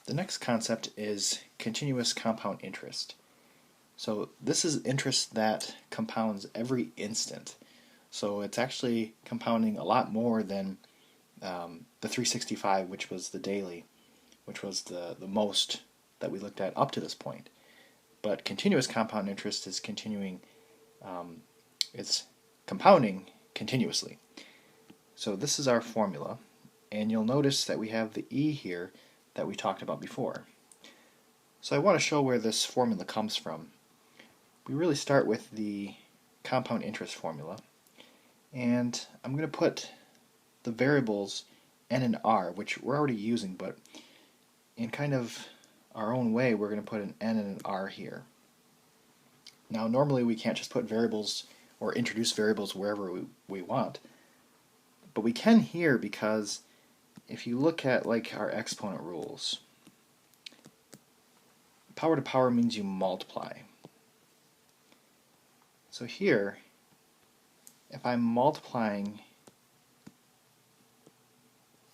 The next concept is continuous compound interest. So this is interest that compounds every instant. So it's actually compounding a lot more than the 365, which was the daily, which was the most that we looked at up to this point. But continuous compound interest is it's compounding continuously. So this is our formula, and you'll notice that we have the E here that we talked about before. So I want to show where this formula comes from. We really start with the compound interest formula, and I'm going to put the variables n and r, which we're already using, but in kind of our own way, we're going to put an n and an r here. Now normally we can't just put variables or introduce variables wherever we want, but we can here because if you look at like our exponent rules, power to power means you multiply. So here, if I'm multiplying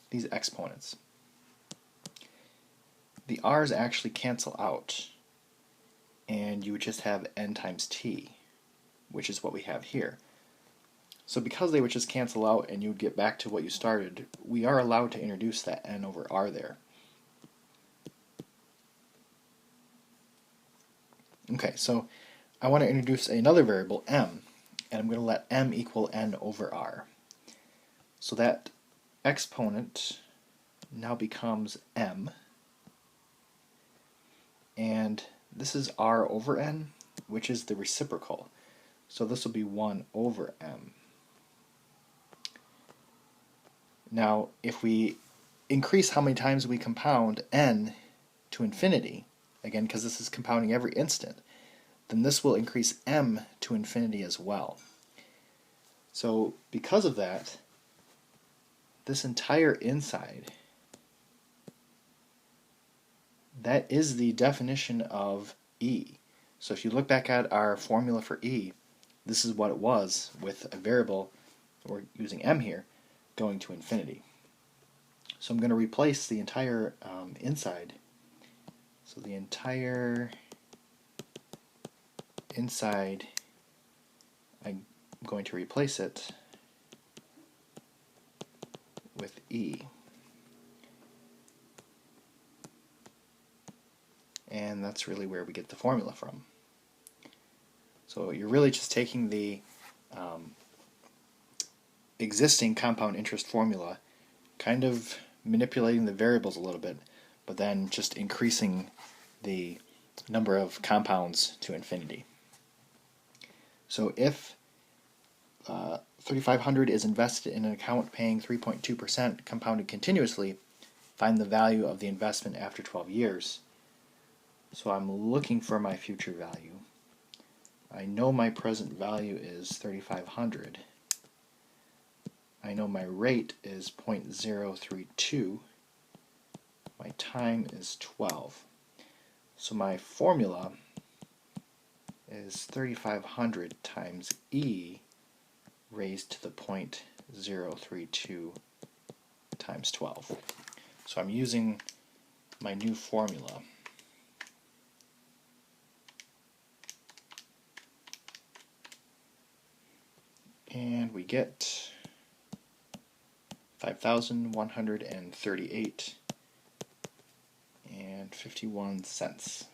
these exponents, the r's actually cancel out, and you would just have n times t, which is what we have here. So because they would just cancel out and you would get back to what you started, we are allowed to introduce that n over r there. Okay, so I want to introduce another variable, m, and I'm going to let m equal n over r. So that exponent now becomes m, and this is r over n, which is the reciprocal. So this will be 1 over m. Now, if we increase how many times we compound n to infinity, again because this is compounding every instant, then this will increase m to infinity as well. So because of that, this entire inside, that is the definition of E. So if you look back at our formula for E, this is what it was with a variable, or using m here, going to infinity. So I'm going to replace the entire inside. So the entire inside, I'm going to replace it with E. And that's really where we get the formula from. So you're really just taking the existing compound interest formula, kind of manipulating the variables a little bit, but then just increasing the number of compounds to infinity. So if 3,500 is invested in an account paying 3.2% compounded continuously, find the value of the investment after 12 years. So I'm looking for my future value. I know my present value is 3,500. I know my rate is 0.032. My time is 12. So my formula is 3,500 times E raised to the 0.032 times 12. So I'm using my new formula. And we get 5,138 and 51 cents.